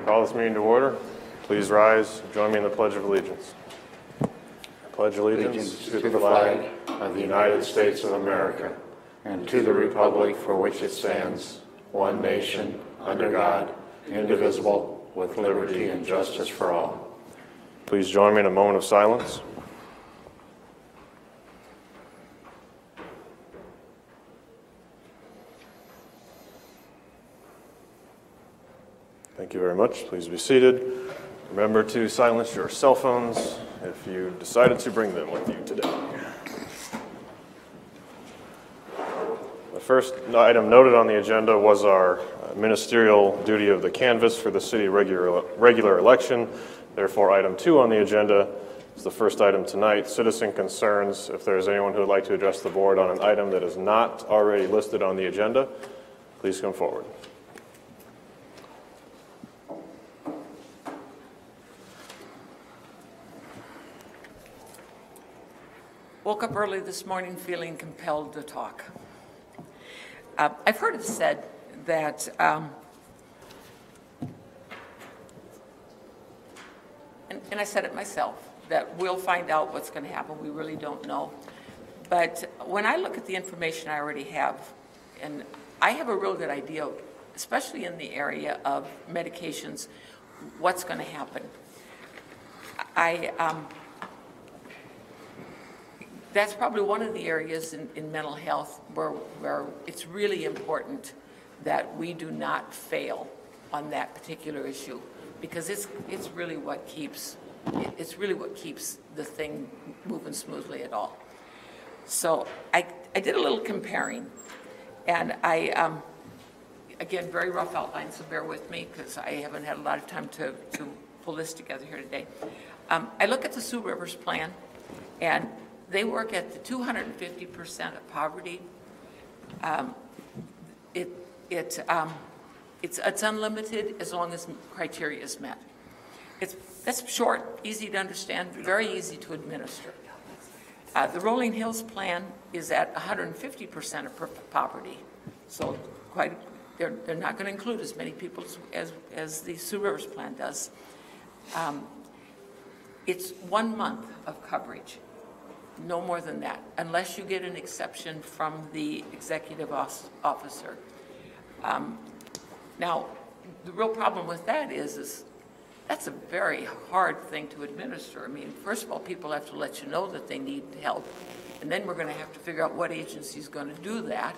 Call this meeting to order. Please rise. Join me in the Pledge of Allegiance. I pledge allegiance to the flag of the United States of America and to the republic for which it stands, one nation, under God, indivisible, with liberty and justice for all. Please join me in a moment of silence. Thank you very much. Please be seated. Remember to silence your cell phones if you decided to bring them with you today. The first item noted on the agenda was our ministerial duty of the canvass for the city regular election. Therefore, item 2 on the agenda is the first item tonight, citizen concerns. If there's anyone who would like to address the board on an item that is not already listed on the agenda, please come forward. Woke up early this morning feeling compelled to talk. I've heard it said that and I said it myself, that we'll find out what's going to happen. We really don't know. But when I look at the information I already have, and I have a real good idea, especially in the area of medications, what's going to happen. That's probably one of the areas in mental health where it's really important that we do not fail on that particular issue, because it's really what keeps the thing moving smoothly at all. So I did a little comparing, and again, very rough outline, so bear with me because I haven't had a lot of time to pull this together here today. I look at the Sioux Rivers plan, and they work at the 250% of poverty. It's unlimited as long as criteria is met. That's short, easy to understand, very easy to administer. The Rolling Hills plan is at 150% of poverty, so they're not going to include as many people as the Sioux Rivers plan does. It's 1 month of coverage. No more than that, unless you get an exception from the executive officer. Now, the real problem with that is that's a very hard thing to administer. I mean, first of all, people have to let you know that they need help, and then we're going to have to figure out what agency is going to do that.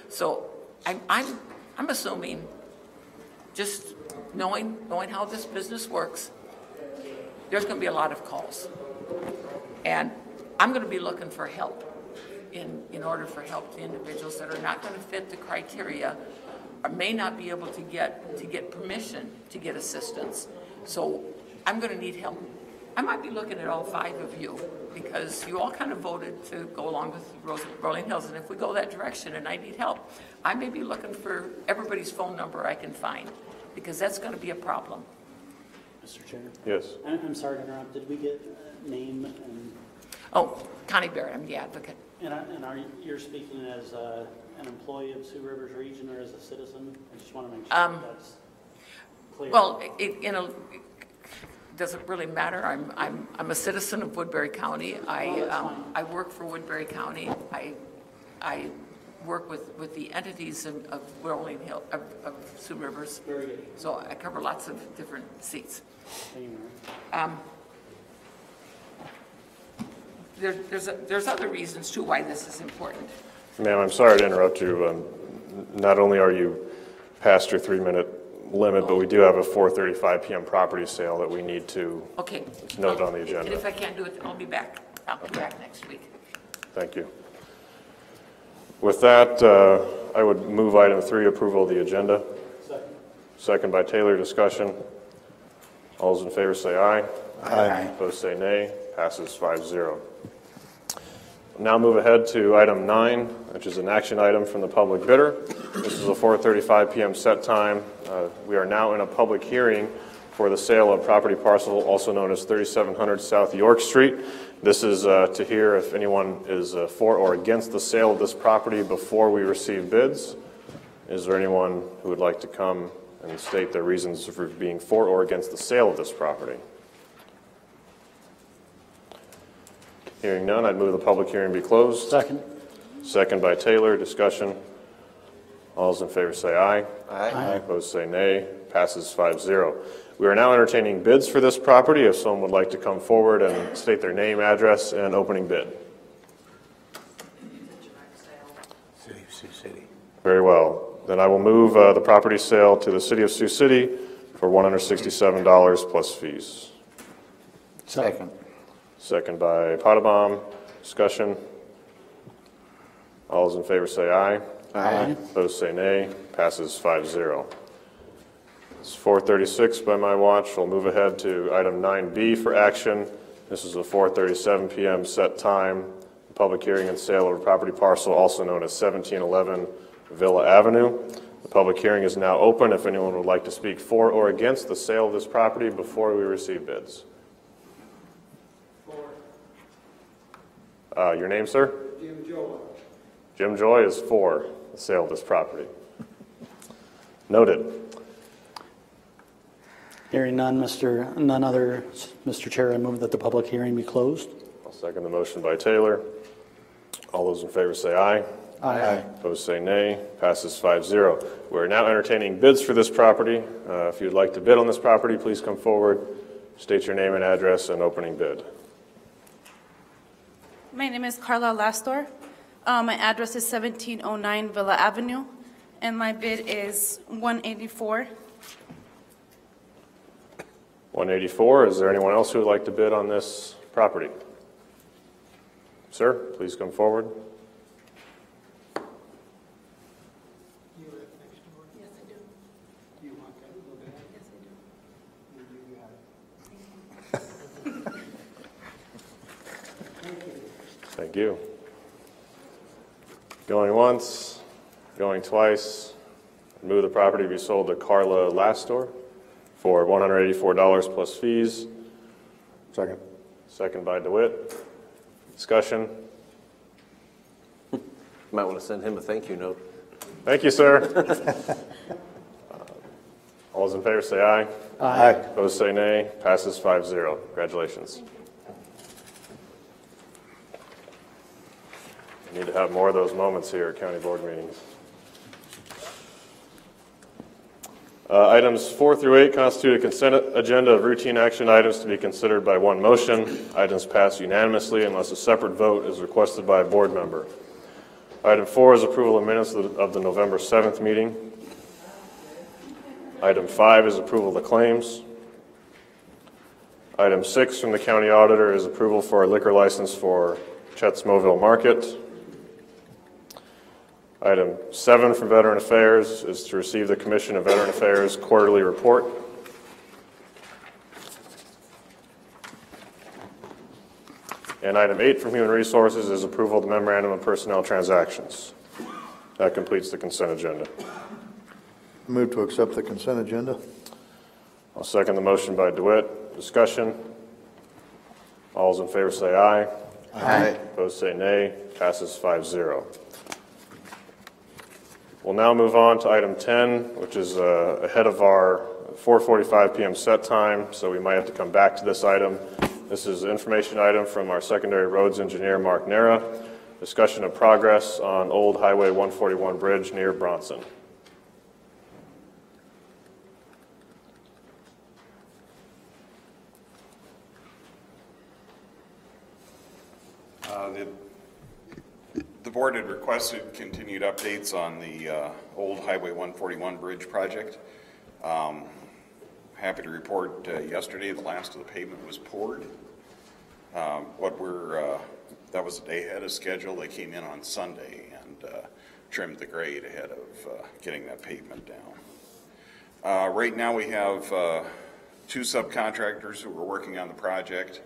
So I'm assuming, just knowing how this business works, there's going to be a lot of calls, and I'm going to be looking for help in order for help to individuals that are not going to fit the criteria or may not be able to get permission to get assistance. So I'm going to need help. I might be looking at all 5 of you because you all kind of voted to go along with Rolling Hills, and if we go that direction and I need help, I may be looking for everybody's phone number I can find, because that's going to be a problem. Mr. Chair? Yes. I'm sorry to interrupt. Did we get a name and... Oh, Connie Barrett, I'm the advocate. And you're speaking as an employee of Sioux Rivers Region or as a citizen? I just want to make sure that's clear. Well, does it really matter? I'm a citizen of Woodbury County. I work for Woodbury County. I work with the entities of Rolling Hill of Sioux Rivers. Very good. So I cover lots of different seats. Thank you. There's other reasons too why this is important. Ma'am, I'm sorry to interrupt you. Not only are you past your 3-minute limit, but we do have a 4:35 p.m. property sale that we need to note on the agenda. And if I can't do it, I'll be back. I'll be back next week. Thank you. With that, I would move item 3, approval of the agenda. Second by Taylor, discussion. All those in favor say aye. Aye. Opposed say nay. Passes 5-0. Now move ahead to item 9, which is an action item from the public bidder. This is a 4:35 p.m. set time. We are now in a public hearing for the sale of property parcel, also known as 3700 South York Street. This is to hear if anyone is for or against the sale of this property before we receive bids. Is there anyone who would like to come and state their reasons for being for or against the sale of this property. Hearing none, I'd move the public hearing be closed. Second. Second by Taylor. Discussion. All those in favor say aye. Aye. Opposed say nay. Passes 5-0. We are now entertaining bids for this property. If someone would like to come forward and state their name, address, and opening bid. City of Sioux City. Very well. Then I will move the property sale to the City of Sioux City for $167 plus fees. Second. Second by Potabom. Discussion. All those in favor say aye. Aye. Opposed say nay. Passes 5-0. It's 4:36 by my watch. We'll move ahead to item 9B for action. This is a 4:37 p.m. set time. Public hearing and sale of a property parcel also known as 1711 Villa Avenue. The public hearing is now open if anyone would like to speak for or against the sale of this property before we receive bids. Your name, sir? Jim Joy. Jim Joy is for the sale of this property. Noted. Hearing none, Mr. Chair, I move that the public hearing be closed. I'll second the motion by Taylor. All those in favor say aye. Aye. Opposed say nay. Passes 5-0. We're now entertaining bids for this property. If you'd like to bid on this property, please come forward. State your name and address and opening bid. My name is Carla Lastor. My address is 1709 Villa Avenue, and my bid is $184. 184. Is there anyone else who would like to bid on this property? Sir, please come forward. You live next door? Yes, I do. Do you want that to go back? Yes, I do. You got it. Thank you. Thank you. Going once, going twice. Move the property to be sold to Carla Lastor for $184 plus fees. Second. Second by DeWitt. Discussion. Might want to send him a thank you note. Thank you, sir. All those in favor say aye. Aye. Opposed say nay. Passes 5-0. Congratulations. We need to have more of those moments here at county board meetings. Items 4 through 8 constitute a consent agenda of routine action items to be considered by one motion. Items pass unanimously unless a separate vote is requested by a board member. Item 4 is approval of minutes of the November 7th meeting. Item 5 is approval of the claims. Item 6 from the county auditor is approval for a liquor license for Chet's Mobile Market. Item 7 from Veteran Affairs is to receive the Commission of Veteran Affairs quarterly report. And item 8 from Human Resources is approval of the memorandum of personnel transactions. That completes the consent agenda. Move to accept the consent agenda. I'll second the motion by DeWitt. Discussion. All those in favor say aye. Aye. Opposed say nay. Passes 5-0. We'll now move on to item 10, which is ahead of our 4:45 p.m. set time, so we might have to come back to this item. This is an information item from our secondary roads engineer, Mark Nera. Discussion of progress on Old Highway 141 bridge near Bronson. The board had requested continued updates on the old Highway 141 bridge project. Happy to report yesterday the last of the pavement was poured. That was a day ahead of schedule. They came in on Sunday and trimmed the grade ahead of getting that pavement down. Right now we have 2 subcontractors who are working on the project.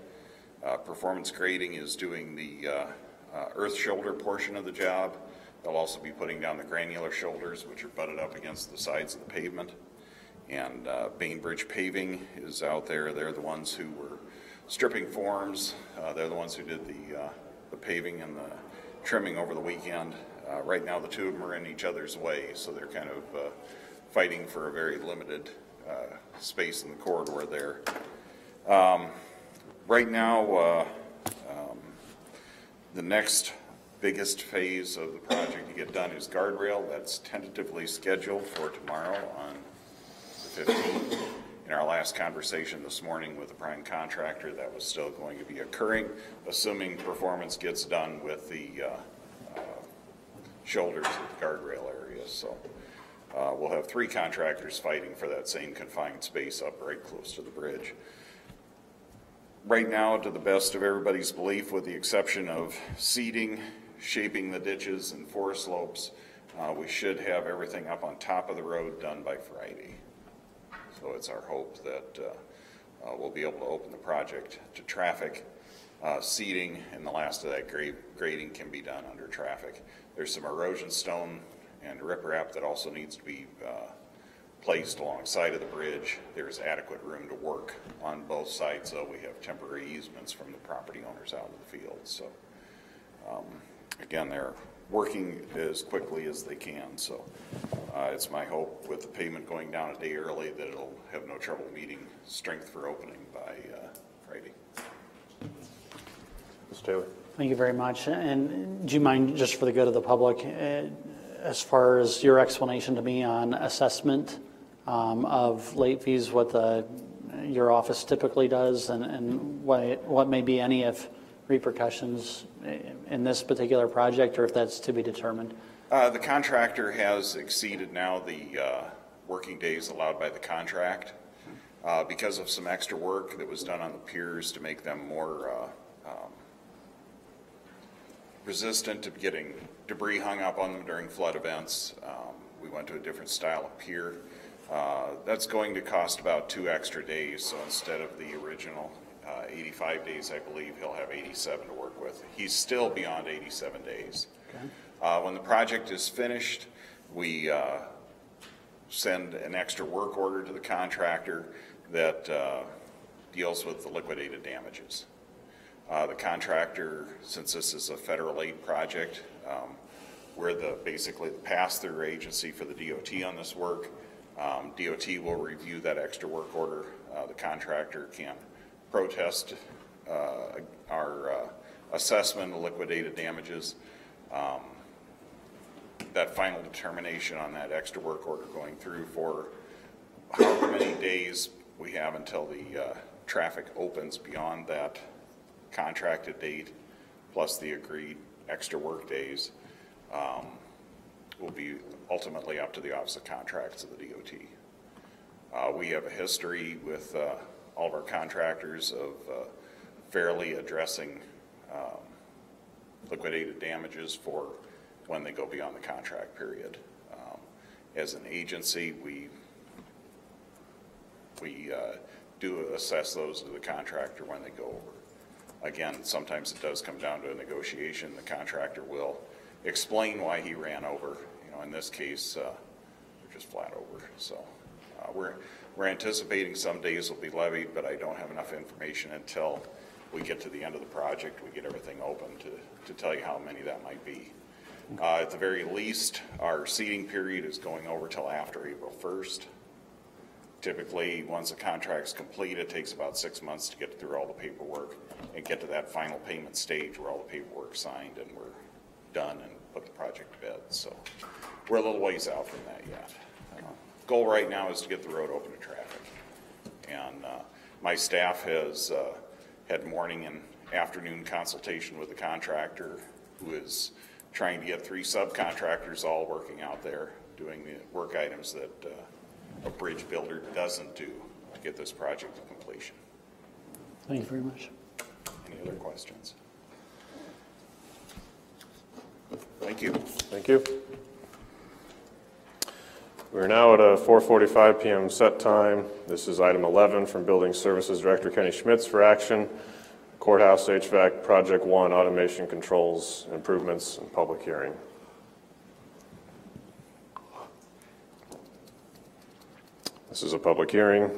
Performance Grading is doing the earth shoulder portion of the job. They'll also be putting down the granular shoulders, which are butted up against the sides of the pavement. And Bainbridge Paving is out there. They're the ones who were stripping forms. They're the ones who did the paving and the trimming over the weekend. Right now the 2 of them are in each other's way, so they're kind of fighting for a very limited space in the corridor there. Right now, the next biggest phase of the project to get done is guardrail. That's tentatively scheduled for tomorrow on the 15th. In our last conversation this morning with the prime contractor, that was still going to be occurring, assuming performance gets done with the shoulders of the guardrail area. So we'll have 3 contractors fighting for that same confined space up right close to the bridge. Right now, to the best of everybody's belief, with the exception of seeding, shaping the ditches and forest slopes, we should have everything up on top of the road done by Friday. So it's our hope that we'll be able to open the project to traffic. Seeding and the last of that grading can be done under traffic. There's some erosion stone and riprap that also needs to be placed alongside of the bridge. There's adequate room to work on both sides, though we have temporary easements from the property owners out in the field. So again, they're working as quickly as they can. So it's my hope with the pavement going down a day early that it'll have no trouble meeting strength for opening by Friday. Mr. Taylor. Thank you very much. And do you mind, just for the good of the public, as far as your explanation to me on assessment of late fees, what your office typically does, and what may be any if repercussions in this particular project, or if that's to be determined? The contractor has exceeded now the working days allowed by the contract because of some extra work that was done on the piers to make them more resistant to getting debris hung up on them during flood events. We went to a different style of pier. That's going to cost about 2 extra days, so instead of the original 85 days, I believe he'll have 87 to work with. He's still beyond 87 days. Okay. When the project is finished, we send an extra work order to the contractor that deals with the liquidated damages. The contractor, since this is a federal aid project, we're basically the pass-through agency for the DOT on this work. DOT will review that extra work order. The contractor can protest our assessment of liquidated damages. That final determination on that extra work order going through for however many days we have until the traffic opens beyond that contracted date, plus the agreed extra work days, will be ultimately up to the Office of Contracts of the DOT. We have a history with all of our contractors of fairly addressing liquidated damages for when they go beyond the contract period. As an agency, we do assess those to the contractor when they go over. Again, sometimes it does come down to a negotiation. The contractor will explain why he ran over. You know, in this case, we're just flat over. So we're anticipating some days will be levied, but I don't have enough information until we get to the end of the project. We get everything open to tell you how many that might be. At the very least, our seeding period is going over till after April 1st. Typically, once a contract's complete, it takes about 6 months to get through all the paperwork and get to that final payment stage where all the paperwork's signed and we're done and put the project to bed. So we're a little ways out from that yet. Goal right now is to get the road open to traffic. And my staff has had morning and afternoon consultation with the contractor, who is trying to get 3 subcontractors all working out there doing the work items that a bridge builder doesn't do to get this project to completion. Thank you very much. Any other questions? Thank you. Thank you. We're now at a 4:45 p.m. set time. This is item 11 from Building Services Director Kenny Schmitz for action. Courthouse HVAC Project 1 Automation Controls Improvements and Public Hearing. This is a public hearing.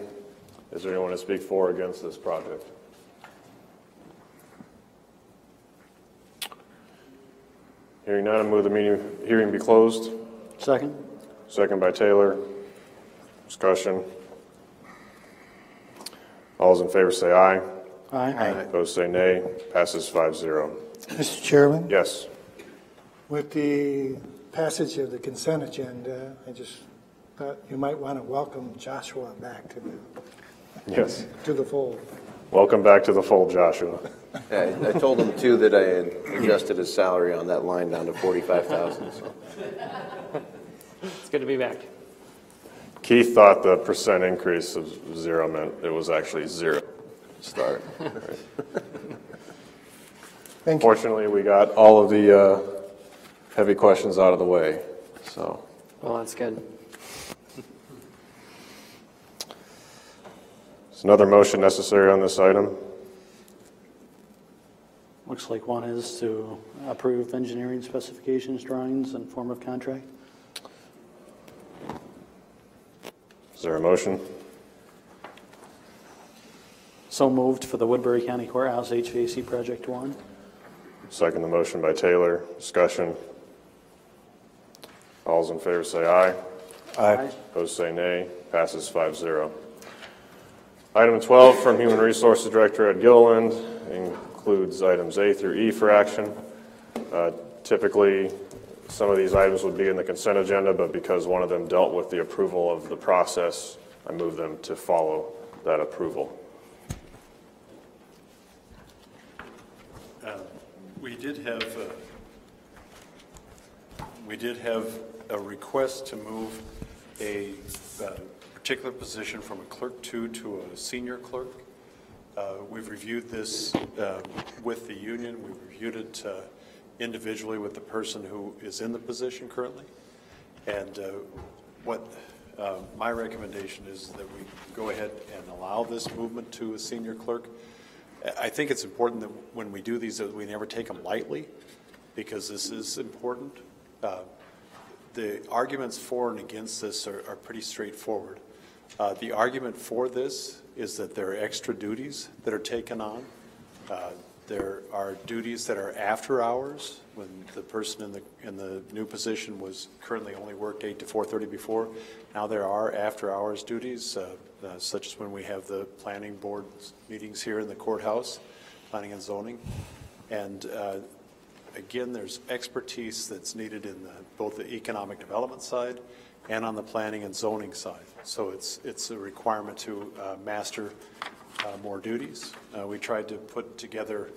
Is there anyone to speak for or against this project? Hearing none, I move the hearing be closed. Second. Second by Taylor. Discussion. All those in favor say aye. Aye. Opposed say nay. Passes 5-0. Mr. Chairman, Yes. with the passage of the consent agenda, I just thought you might want to welcome Joshua back Yes. to the fold. Welcome back to the fold, Joshua. Yeah, I told him too that I had adjusted his salary on that line down to 45,000. So. It's good to be back. Keith thought the percent increase of 0 meant it was actually 0 to start. Thank you. Fortunately, we got all of the heavy questions out of the way, so. Well, that's good. Is another motion necessary on this item? Looks like one is to approve engineering specifications, drawings, and form of contract. Is there a motion? So moved for the Woodbury County Courthouse HVAC Project 1. Second the motion by Taylor. Discussion. All those in favor say aye. Aye. Opposed say nay. Passes 5-0. Item 12 from Human Resources Director Ed Gilliland includes items A through E for action. Typically, some of these items would be in the consent agenda, but because one of them dealt with the approval of the process, I move them to follow that approval. We did have a request to move a particular position from a clerk 2 to a senior clerk. We've reviewed this with the union. We've reviewed it individually with the person who is in the position currently. And what my recommendation is that we go ahead and allow this movement to a senior clerk. I think it's important that when we do these, that we never take them lightly, because this is important. The arguments for and against this are pretty straightforward. The argument for this is that there are extra duties that are taken on. There are duties that are after hours, when the person in the new position was currently only worked 8 to 4:30 before. Now there are after hours duties, such as when we have the planning board meetings here in the courthouse, planning and zoning. And again, there's expertise that's needed in both the economic development side and on the planning and zoning side. So it's a requirement to master more duties. We tried to put together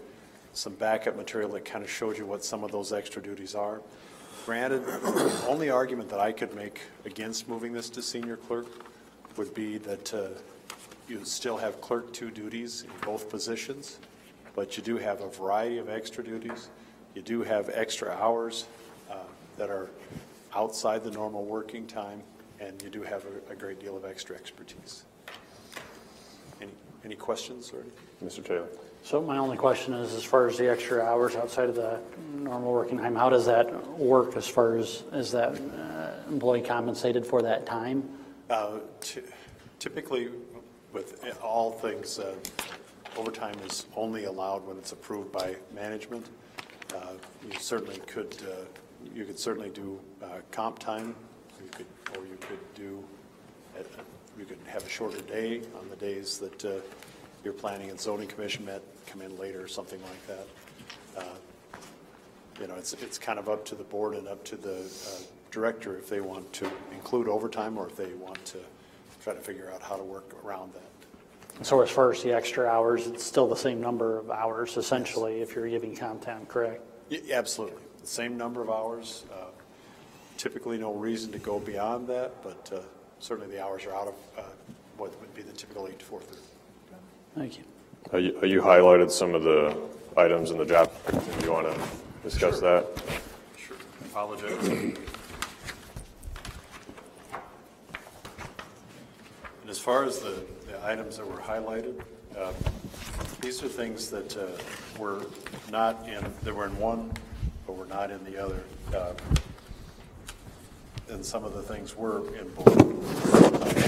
some backup material that kind of showed you what some of those extra duties are. Granted, the only argument that I could make against moving this to senior clerk would be that you still have clerk 2 duties in both positions, but you do have a variety of extra duties. You do have extra hours that are outside the normal working time, and you do have a great deal of extra expertise. Any questions or anything? Mr. Taylor. So my only question is, as far as the extra hours outside of the normal working time, how does that work as far as, is that employee compensated for that time? Typically, with all things, overtime is only allowed when it's approved by management. You certainly could, you could certainly do comp time. You could have a shorter day on the days that your planning and zoning commission met, come in later or something like that. You know, it's kind of up to the board and up to the director if they want to include overtime or if they want to try to figure out how to work around that. So as far as the extra hours, it's still the same number of hours essentially, yes, if you're giving comp time, correct? Yeah, absolutely. The same number of hours. Typically no reason to go beyond that, but certainly the hours are out of what would be the typical 8 to 4:30. Thank you. You highlighted some of the items in the job. Do you want to discuss that? Sure. Apologize. And as far as the items that were highlighted, these are things that were not in, that were in one, but were not in the other. And some of the things were in both.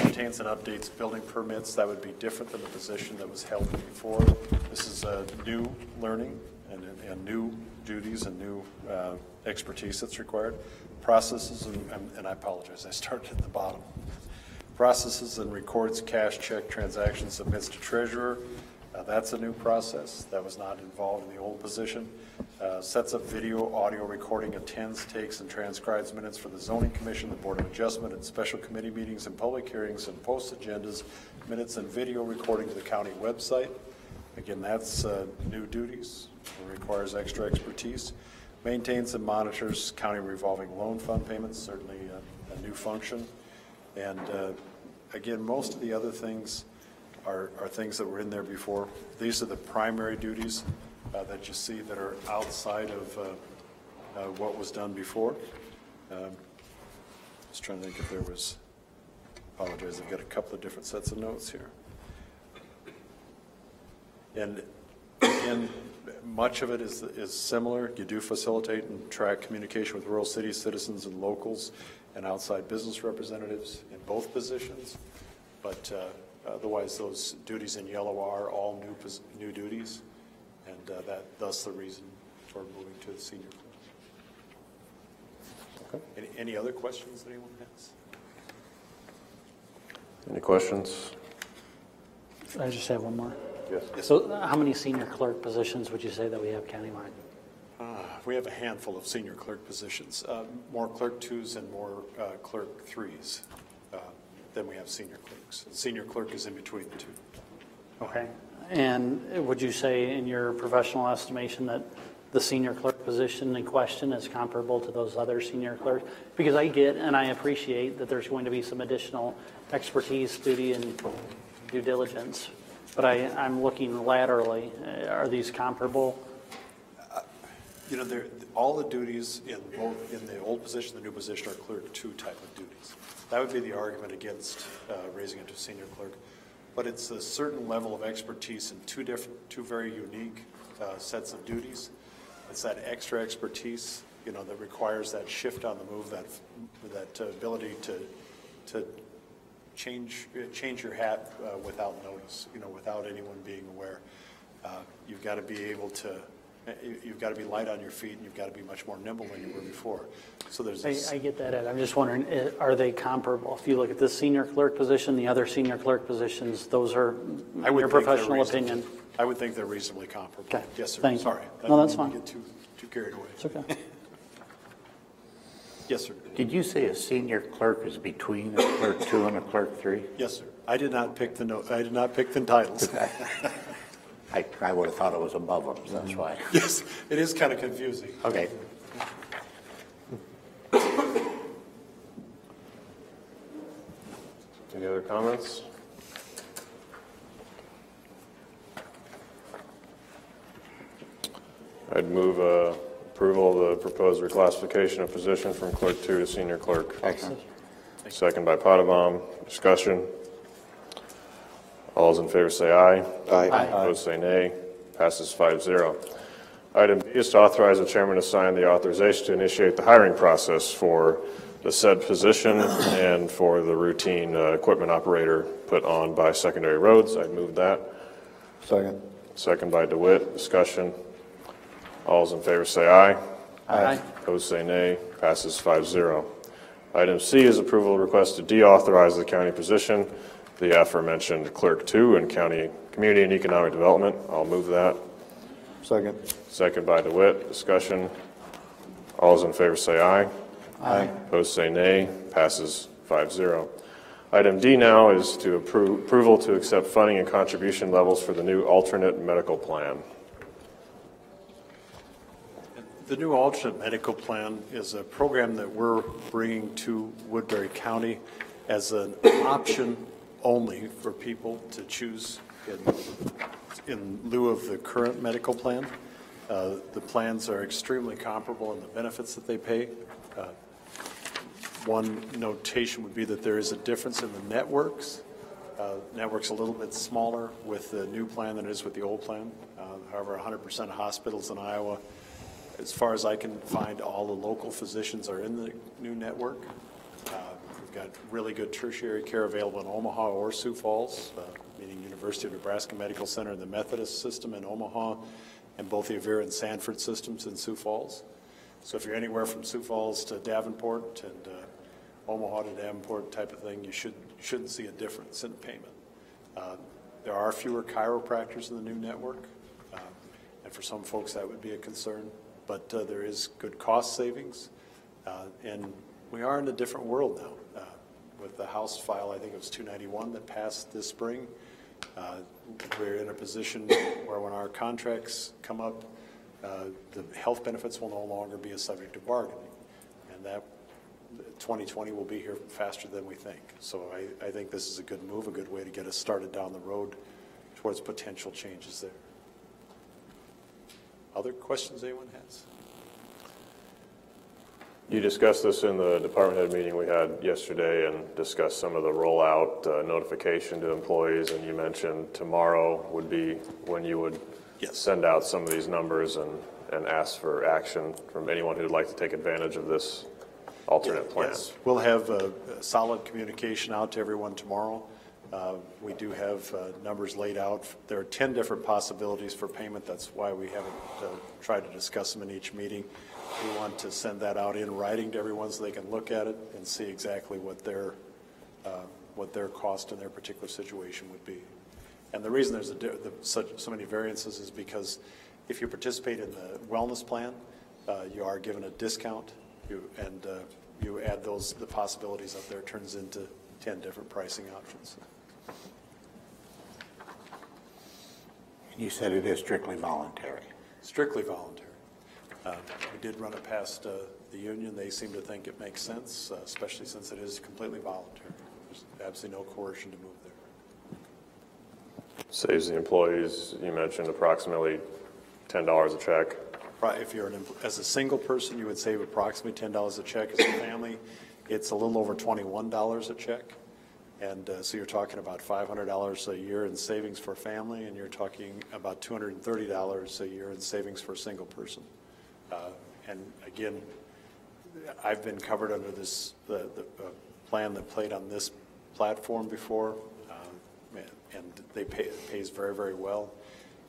Maintains and updates building permits. That would be different than the position that was held before. This is new learning and new duties and new expertise that's required. Processes, and I apologize, I started at the bottom. processes and records cash check transactions, submits to treasurer. That's a new process. That was not involved in the old position. Sets up video, audio recording, attends, takes, and transcribes minutes for the zoning commission, the board of adjustment, and special committee meetings and public hearings, and posts agendas, minutes, and video recording to the county website. Again, that's new duties. It requires extra expertise. Maintains and monitors county revolving loan fund payments, certainly a new function. And again, most of the other things are things that were in there before. These are the primary duties that you see that are outside of what was done before. Just trying to think if there was, apologize, I've got a couple of different sets of notes here. And again, much of it is similar. You do facilitate and track communication with rural city citizens and locals and outside business representatives in both positions. But otherwise, those duties in yellow are all new duties, and thus the reason for moving to the senior clerk. Okay. Any other questions that anyone has? Any questions? I just have one more. Yes. So how many senior clerk positions would you say that we have countywide? We have a handful of senior clerk positions, more clerk 2s and more clerk 3s than we have senior clerks. The senior clerk is in between the two. Okay. And would you say in your professional estimation that the senior clerk position in question is comparable to those other senior clerks? Because I get and I appreciate that there's going to be some additional expertise, duty, and due diligence. But I'm looking laterally. Are these comparable? You know, all the duties in the old position, the new position, are clerk 2 type of duties. That would be the argument against raising it to senior clerk. But it's a certain level of expertise in two very unique sets of duties. It's that extra expertise, you know, that requires that shift on the move, that ability to change your hat without notice, you know, without anyone being aware. You've got to be able to. You've got to be light on your feet, and you've got to be much more nimble than you were before. So there's this. I get that, Ed. I'm just wondering, are they comparable? If you look at the senior clerk position, the other senior clerk positions, those are, in your professional opinion? I would think they're reasonably comparable. Okay. Yes, sir. Thank you. Sorry. No, that's fine. Get too carried away. It's okay. Yes, sir. Did you say a senior clerk is between a clerk 2 and a clerk 3? Yes, sir. I did not pick the titles. I would have thought it was above them, so that's why. Yes, it is kind of confusing. Okay. Any other comments? I'd move approval of the proposed reclassification of position from clerk 2 to senior clerk. Excellent. Second by Potabom. Discussion. All those in favor say aye. Aye. Opposed say nay. Passes 5-0. Item B is to authorize the chairman to sign the authorization to initiate the hiring process for the said position and for the routine equipment operator put on by Secondary Roads. I'd move that. Second. Second by DeWitt. Discussion. All those in favor say aye. Aye. Opposed say nay. Passes 5-0. Item C is approval request to deauthorize the county position, the aforementioned clerk 2 in county community and economic development. I'll move that. Second. Second by DeWitt. Discussion. All those in favor say aye. Aye. Opposed say nay. Passes 5-0. Item D now is to approval to accept funding and contribution levels for the new alternate medical plan. The new alternate medical plan is a program that we're bringing to Woodbury County as an option only for people to choose in lieu of the current medical plan. The plans are extremely comparable in the benefits that they pay. One notation would be that there is a difference in the networks. Network's a little bit smaller with the new plan than it is with the old plan. However, 100% of hospitals in Iowa, as far as I can find, all the local physicians are in the new network. We've got really good tertiary care available in Omaha or Sioux Falls, meaning University of Nebraska Medical Center and the Methodist system in Omaha, and both the Avera and Sanford systems in Sioux Falls. So if you're anywhere from Sioux Falls to Davenport and Omaha to Davenport type of thing, you shouldn't see a difference in payment. There are fewer chiropractors in the new network, and for some folks that would be a concern, but there is good cost savings, and we are in a different world now. With the House file, I think it was 291 that passed this spring, we're in a position where when our contracts come up, the health benefits will no longer be a subject of bargaining, and that 2020 will be here faster than we think. So I think this is a good move, a good way to get us started down the road towards potential changes there. Other questions anyone has? You discussed this in the department head meeting we had yesterday and discussed some of the rollout notification to employees, and you mentioned tomorrow would be when you would send out some of these numbers and ask for action from anyone who'd like to take advantage of this alternate plan. Yes, we'll have a solid communication out to everyone tomorrow. We do have numbers laid out. There are 10 different possibilities for payment. That's why we haven't tried to discuss them in each meeting. We want to send that out in writing to everyone so they can look at it and see exactly what their cost in their particular situation would be. And the reason there's so many variances is because if you participate in the wellness plan, you are given a discount, and you add the possibilities up there, turns into 10 different pricing options. You said it is strictly voluntary. Strictly voluntary. We did run it past the union. They seem to think it makes sense, especially since it is completely voluntary. There's absolutely no coercion to move there. Saves the employees, you mentioned, approximately $10 a check. If you're as a single person, you would save approximately $10 a check. As a family, it's a little over $21 a check. And so you're talking about $500 a year in savings for a family, and you're talking about $230 a year in savings for a single person. And again, I've been covered under this the plan that played on this platform before, and it pays very, very well.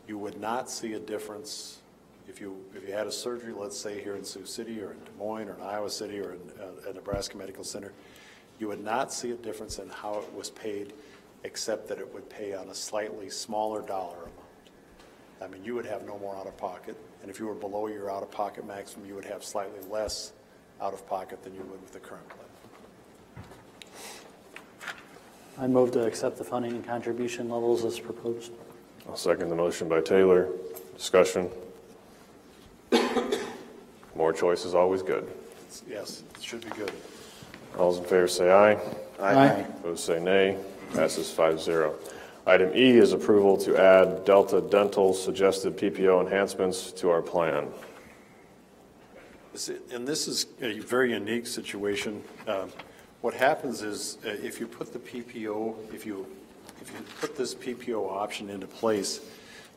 You would not see a difference if you had a surgery, let's say here in Sioux City or in Des Moines or in Iowa City or in a Nebraska Medical Center. You would not see a difference in how it was paid, except that it would pay on a slightly smaller dollar amount. I mean, you would have no more out of pocket, and if you were below your out of pocket maximum, you would have slightly less out of pocket than you would with the current plan. I move to accept the funding and contribution levels as proposed. I'll second the motion by Taylor. Discussion. More choice is always good. Yes, it should be good. All those in favor say aye. Aye. Opposed say nay. Passes 5-0. Item E is approval to add Delta Dental suggested PPO enhancements to our plan. And this is a very unique situation. What happens is if you put the PPO, if you put this PPO option into place,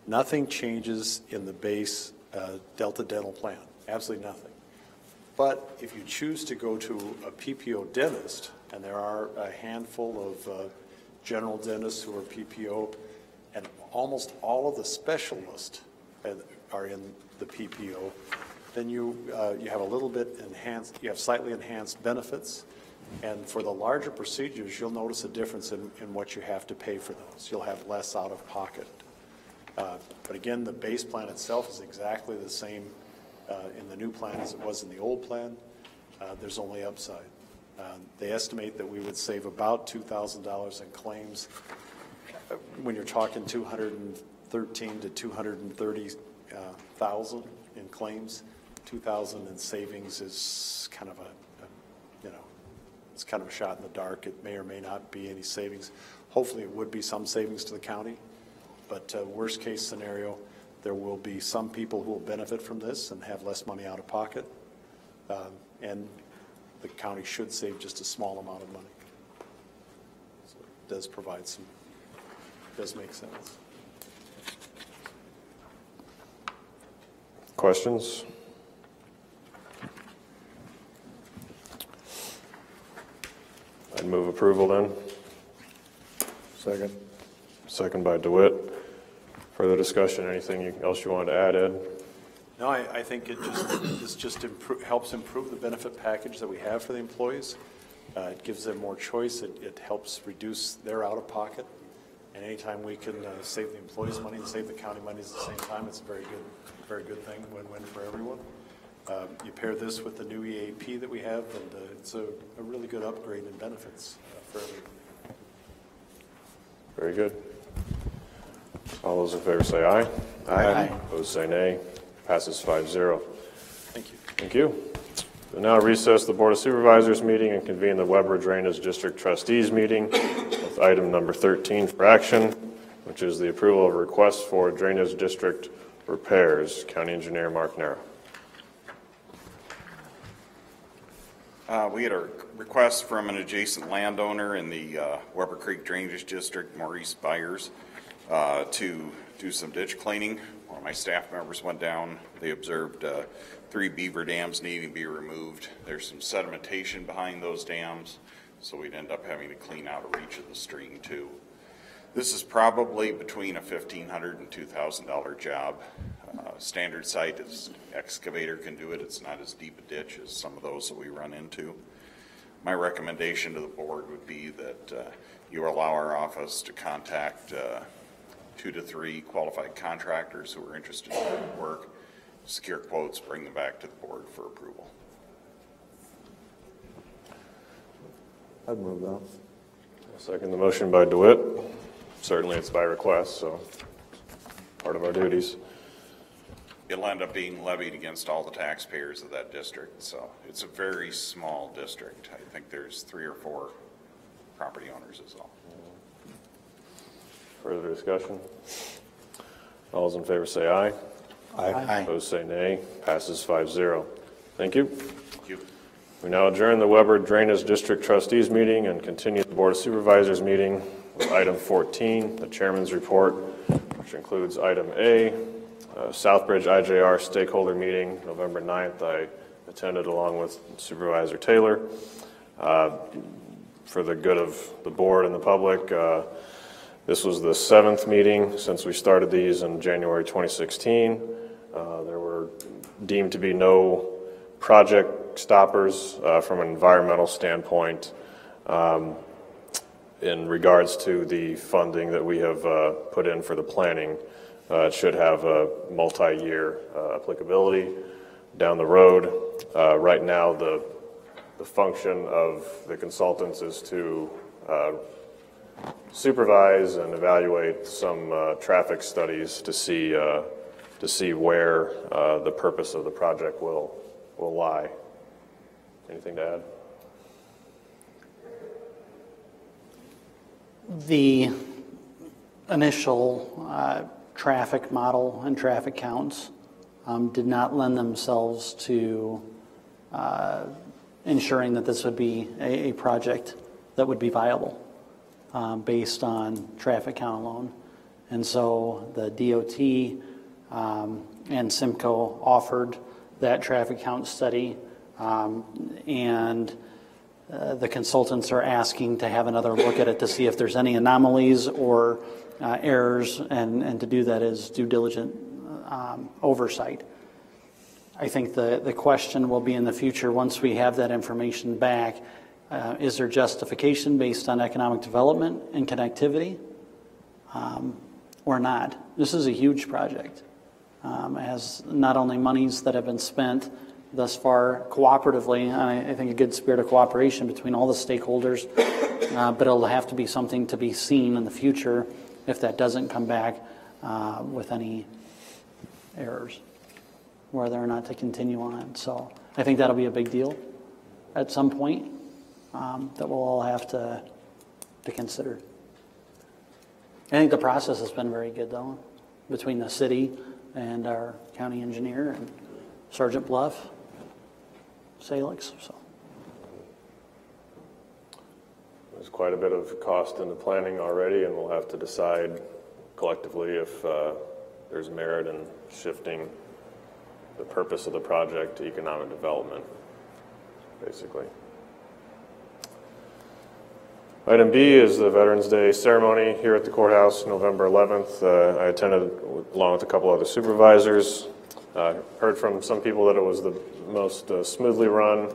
nothing changes in the base Delta Dental plan, absolutely nothing. But if you choose to go to a PPO dentist, and there are a handful of general dentists who are PPO, and almost all of the specialists are in the PPO, then you have a little bit enhanced, you have slightly enhanced benefits. And for the larger procedures, you'll notice a difference in what you have to pay for those. You'll have less out of pocket. But again, the base plan itself is exactly the same in the new plan as it was in the old plan. There's only upside. They estimate that we would save about $2,000 in claims. When you're talking 213 to 230,000 in claims, 2,000 in savings is kind of it's kind of a shot in the dark. It may or may not be any savings. Hopefully, it would be some savings to the county. But worst case scenario, there will be some people who will benefit from this and have less money out of pocket. And the county should save just a small amount of money. So it does provide some, does make sense. Questions? I'd move approval then. Second. Second by DeWitt. Further discussion, anything else you wanted to add, Ed? No, I think it just helps improve the benefit package that we have for the employees. It gives them more choice. It helps reduce their out-of-pocket. And anytime we can save the employees money and save the county money at the same time, it's a very good thing, win-win for everyone. You pair this with the new EAP that we have, and it's a really good upgrade in benefits for everyone. Very good. All those in favor say aye. Aye. Opposed say nay. Passes 5-0. Thank you. Thank you. We'll now recess the Board of Supervisors meeting and convene the Weber Drainage District Trustees meeting with item number 13 for action, which is the approval of a request for drainage district repairs. County Engineer Mark Nara. We had a request from an adjacent landowner in the Weber Creek Drainage District, Maurice Byers, to do some ditch cleaning. One of my staff members went down. They observed 3 beaver dams needing to be removed. There's some sedimentation behind those dams, so we'd end up having to clean out a reach of the stream too. This is probably between a $1,500 and $2,000 job. Standard site is excavator can do it. It's not as deep a ditch as some of those that we run into. My recommendation to the board would be that you allow our office to contact 2 to 3 qualified contractors who are interested in doing work, secure quotes, bring them back to the board for approval. I'd move that. Second the motion by DeWitt. Certainly it's by request, so part of our duties. It'll end up being levied against all the taxpayers of that district, so it's a very small district. I think there's 3 or 4 property owners is all. Further discussion? All those in favor say aye. Aye. Opposed say nay. Passes 5-0. Thank you. Thank you. We now adjourn the Weber Drainage District Trustees meeting and continue the Board of Supervisors meeting with item 14, the Chairman's Report, which includes item A, Southbridge IJR stakeholder meeting, November 9th. I attended along with Supervisor Taylor. For the good of the board and the public, this was the 7th meeting since we started these in January 2016. There were deemed to be no project stoppers from an environmental standpoint in regards to the funding that we have put in for the planning. It should have a multi-year applicability down the road. Right now, the function of the consultants is to supervise and evaluate some traffic studies to see where the purpose of the project will lie. Anything to add? The initial traffic model and traffic counts did not lend themselves to ensuring that this would be a project that would be viable based on traffic count alone. And so the DOT and Simcoe offered that traffic count study, and the consultants are asking to have another look at it to see if there's any anomalies or errors, and to do that is due diligent oversight. I think the question will be in the future, once we have that information back, is there justification based on economic development and connectivity or not? This is a huge project. It has not only monies that have been spent thus far cooperatively, and I think a good spirit of cooperation between all the stakeholders, but it'll have to be something to be seen in the future if that doesn't come back with any errors, whether or not to continue on. So I think that'll be a big deal at some point that we'll all have to consider. I think the process has been very good, though, between the city and our county engineer and Sergeant Bluff, Salix. So there's quite a bit of cost in the planning already, and we'll have to decide collectively if there's merit in shifting the purpose of the project to economic development, basically. Item B is the Veterans Day ceremony here at the courthouse, November 11th. I attended along with a couple other supervisors. Heard from some people that it was the most smoothly run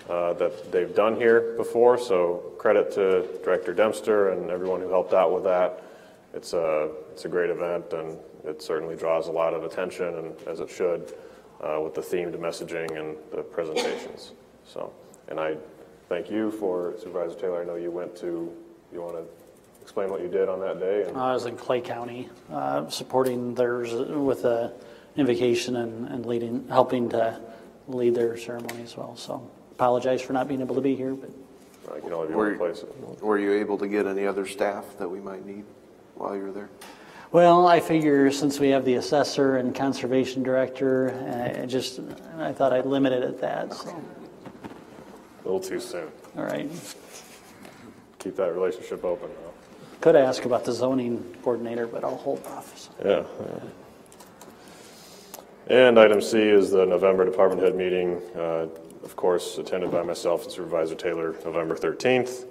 that they've done here before, so credit to Director Dempster and everyone who helped out with that. It's a great event, and it certainly draws a lot of attention, and as it should, with the themed messaging and the presentations. So, and I thank you for, Supervisor Taylor, I know you want to explain what you did on that day? I was in Clay County, supporting theirs with a invocation and helping to lead their ceremony as well. So apologize for not being able to be here, but you can only be one place. Were you able to get any other staff that we might need while you were there? well, I figure since we have the assessor and conservation director, I thought I'd limit it at that. So. A little too soon. All right. Keep that relationship open, though. Could ask about the zoning coordinator, but I'll hold off. So. Yeah. And item C is the November department head meeting, of course, attended by myself and Supervisor Taylor, November 13th.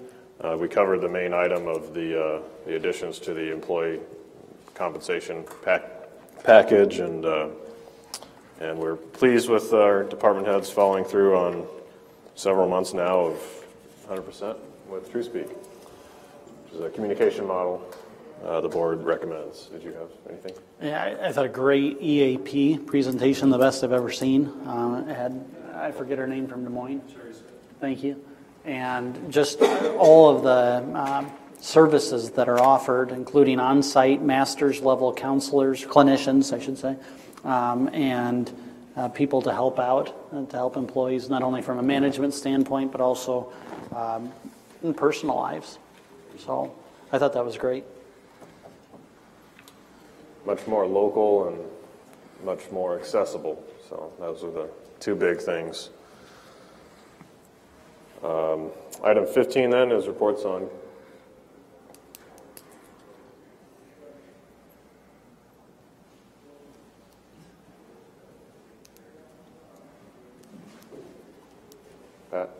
We covered the main item of the additions to the employee compensation package, and we're pleased with our department heads following through on several months now of 100% with TrueSpeak, which is a communication model the board recommends. Did you have anything? Yeah, I thought a great EAP presentation, the best I've ever seen. I forget her name from Des Moines. Thank you. And just all of the services that are offered, including on-site master's level counselors, clinicians, I should say, and people to help out, to help employees, not only from a management standpoint, but also in personal lives. So I thought that was great. Much more local and much more accessible. So those are the two big things. Item 15 then is reports on Pat,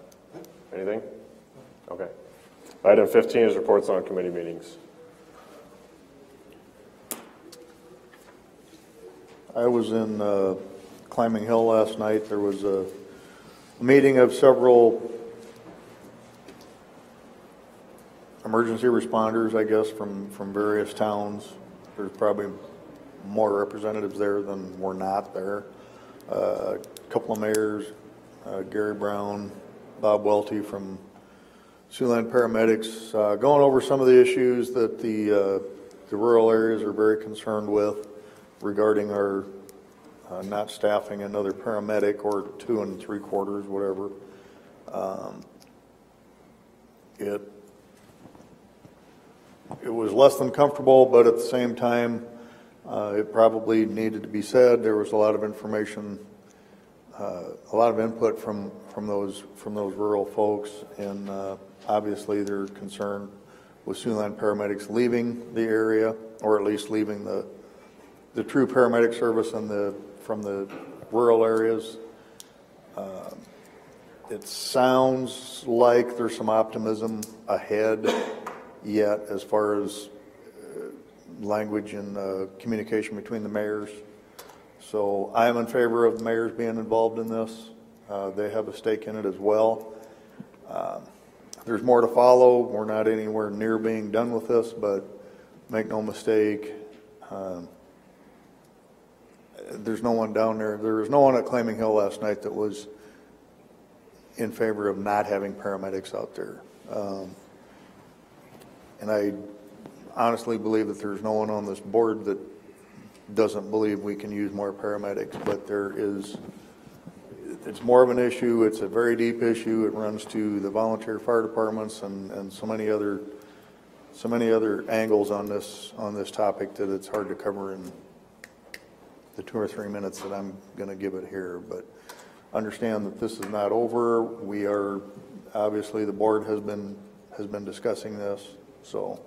anything? Okay. Item 15 is reports on committee meetings. I was in Climbing Hill last night. There was a meeting of several emergency responders, I guess, from various towns. There's probably more representatives there than were not there. A couple of mayors, Gary Brown, Bob Welty from Siouxland Paramedics, going over some of the issues that the rural areas are very concerned with regarding our not staffing another paramedic or 2 3/4, whatever. It was less than comfortable, but at the same time, it probably needed to be said. There was a lot of information, a lot of input from those rural folks, and obviously they're concerned with Siouxland paramedics leaving the area, or at least leaving the true paramedic service from the rural areas. It sounds like there's some optimism ahead yet as far as language and communication between the mayors. So I am in favor of the mayors being involved in this. They have a stake in it as well. There's more to follow. We're not anywhere near being done with this, but make no mistake, there's no one down there. There was no one at Climbing Hill last night that was in favor of not having paramedics out there. And I honestly believe that there's no one on this board that doesn't believe we can use more paramedics, but it's more of an issue. It's a very deep issue. It runs to the volunteer fire departments and so many other angles on this topic that it's hard to cover in the 2 or 3 minutes that I'm going to give it here. But understand that this is not over. We are, obviously the board has been discussing this. So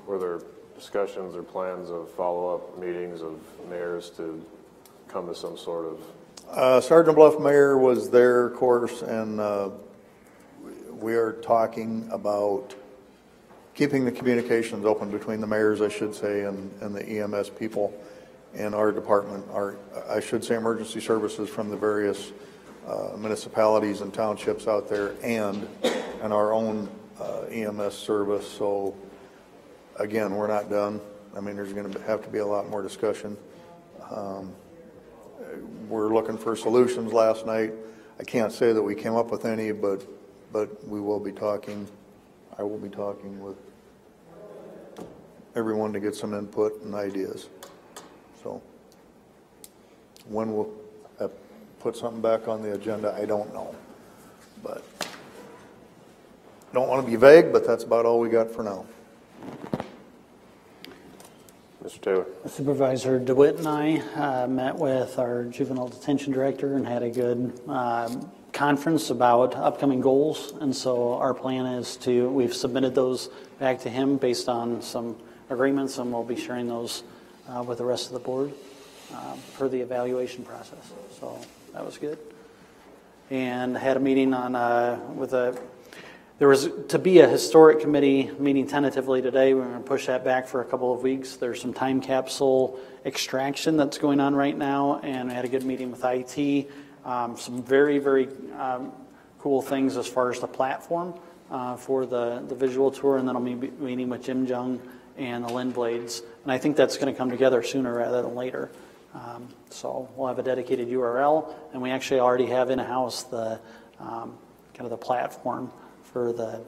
were there discussions or plans of follow-up meetings of mayors to come to some sort of? Sergeant Bluff Mayor was there, of course, and we are talking about keeping the communications open between the mayors, I should say, and the EMS people and our department, I should say emergency services from the various municipalities and townships out there and our own EMS service. So again, we're not done. I mean, there's going to have to be a lot more discussion. We're looking for solutions last night. I can't say that we came up with any, but we will be talking. I will be talking with everyone to get some input and ideas. So when we'll put something back on the agenda, I don't know. But don't want to be vague, but that's about all we got for now. Mr. Taylor. Supervisor DeWitt and I met with our juvenile detention director and had a good conference about upcoming goals. And so our plan is we've submitted those back to him based on some agreements, and we'll be sharing those with the rest of the board for the evaluation process. So that was good. And had a meeting on there was to be a historic committee meeting tentatively today. We're going to push that back for a couple of weeks. There's some time capsule extraction that's going on right now, and I had a good meeting with IT. Some very, very cool things as far as the platform for the visual tour, and then I'll be meeting with Jim Jung and the Lynn Blades. And I think that's going to come together sooner rather than later. So we'll have a dedicated URL, and we actually already have in-house the kind of the platform for the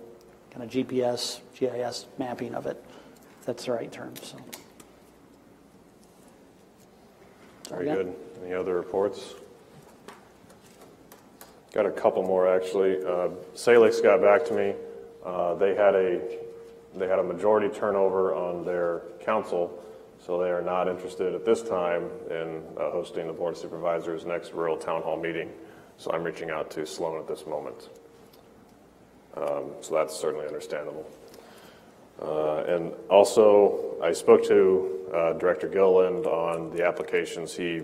kind of GPS, GIS mapping of it, if that's the right term. So. Very good. Any other reports? Got a couple more actually. Salix got back to me. They had a majority turnover on their council, so they are not interested at this time in hosting the Board of Supervisors' next rural town hall meeting. So I'm reaching out to Sloan at this moment. So that's certainly understandable. And also, I spoke to Director Gilliland on the applications he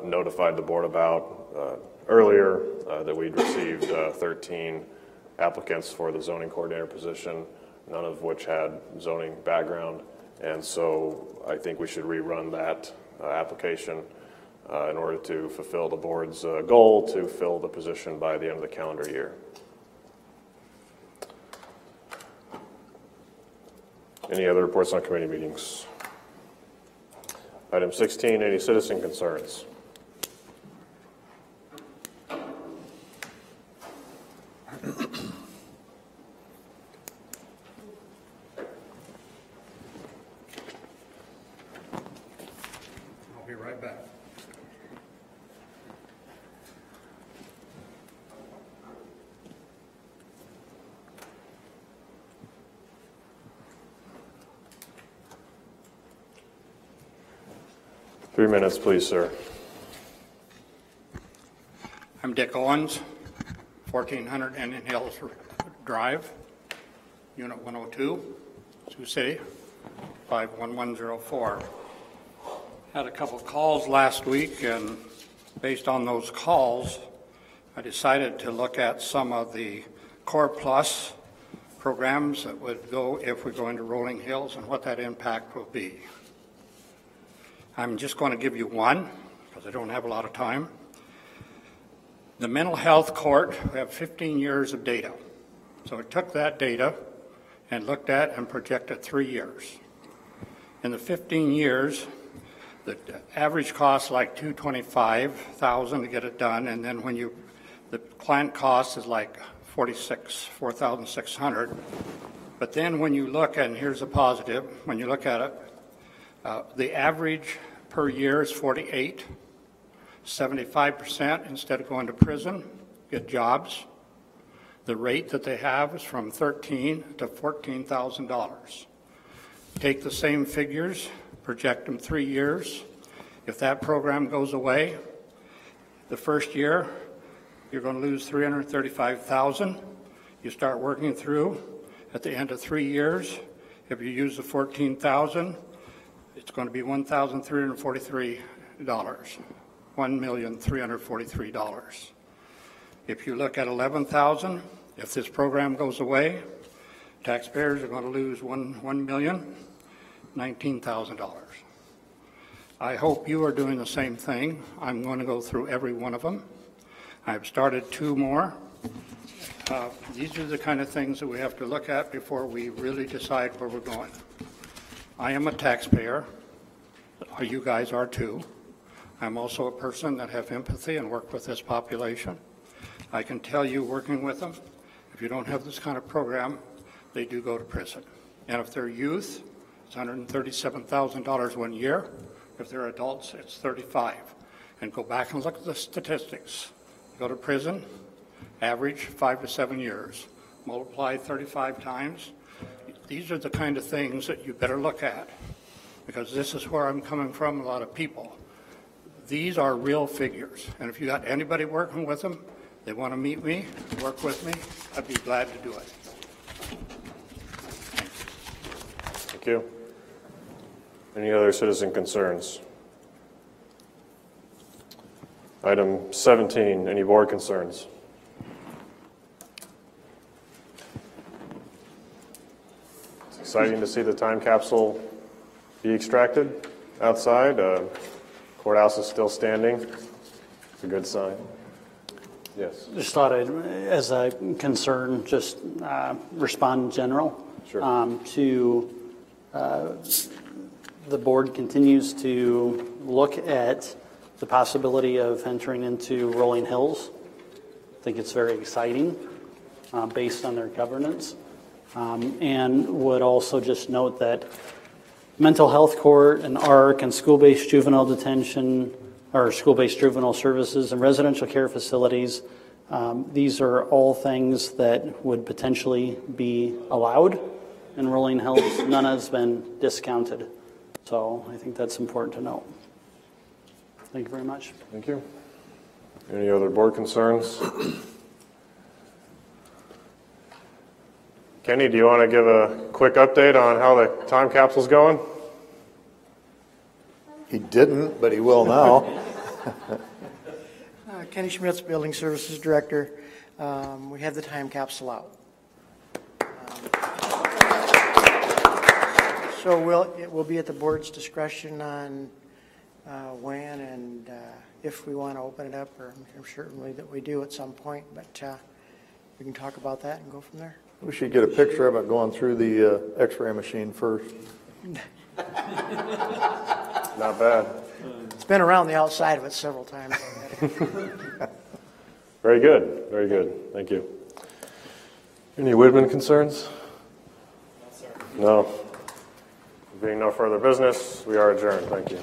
notified the board about earlier, that we'd received 13 applicants for the zoning coordinator position, none of which had zoning background. And so I think we should rerun that application in order to fulfill the board's goal to fill the position by the end of the calendar year. Any other reports on committee meetings? Item 16, any citizen concerns? I'll be right back. Three minutes, please, sir. I'm Dick Owens, 1400 Indian Hills Drive, Unit 102, Sioux City, 51104. Had a couple calls last week, and based on those calls, I decided to look at some of the Core Plus programs that would go if we go into Rolling Hills and what that impact will be. I'm just going to give you one because I don't have a lot of time. The mental health court, we have 15 years of data. So I took that data and looked at and projected 3 years. In the 15 years, the average cost like $225,000 to get it done, and then when the client cost is like $4,600. But then when you look, and here's a positive, when you look at it, the average per year is 48. 75% instead of going to prison get jobs. The rate that they have is from $13,000 to $14,000. Take the same figures, project them 3 years. If that program goes away, the first year you're going to lose $335,000. You start working through at the end of 3 years. If you use the $14,000, it's going to be $1,343, $1,343. If you look at $11,000, if this program goes away, taxpayers are going to lose $1,019,000. I hope you are doing the same thing. I'm going to go through every one of them. I've started 2 more. These are the kind of things that we have to look at before we really decide where we're going. I am a taxpayer. You guys are too. I'm also a person that have empathy and work with this population. I can tell you, working with them, if you don't have this kind of program, they do go to prison. And if they're youth, it's $137,000 1 year. If they're adults, it's 35. And go back and look at the statistics. Go to prison, average 5 to 7 years. Multiply 35 times. These are the kind of things that you better look at, because this is where I'm coming from, a lot of people. These are real figures. And if you got anybody working with them, they want to meet me, work with me, I'd be glad to do it. Thank you. Any other citizen concerns? Item 17, any board concerns? It's exciting to see the time capsule be extracted outside. Courthouse is still standing. It's a good sign. Yes. Just thought I'd, as a concern, just respond in general. Sure. The board continues to look at the possibility of entering into Rolling Hills. I think it's very exciting based on their governance. And would also just note that mental health court and ARC and school-based juvenile detention or school-based juvenile services and residential care facilities, these are all things that would potentially be allowed in Rolling Hills. None has been discounted. So I think that's important to note. Thank you very much. Thank you. Any other board concerns? Kenny, do you want to give a quick update on how the time capsule's going? He didn't, but he will now. Kenny Schmitz, Building Services Director. We have the time capsule out. So it will be at the board's discretion on when and if we want to open it up, or I'm certainly that we do at some point, but we can talk about that and go from there. We should get a picture of it going through the x-ray machine first. Not bad. It's been around the outside of it several times. Very good. Very good. Thank you. Any Woodman concerns? No. Being no further business, we are adjourned. Thank you.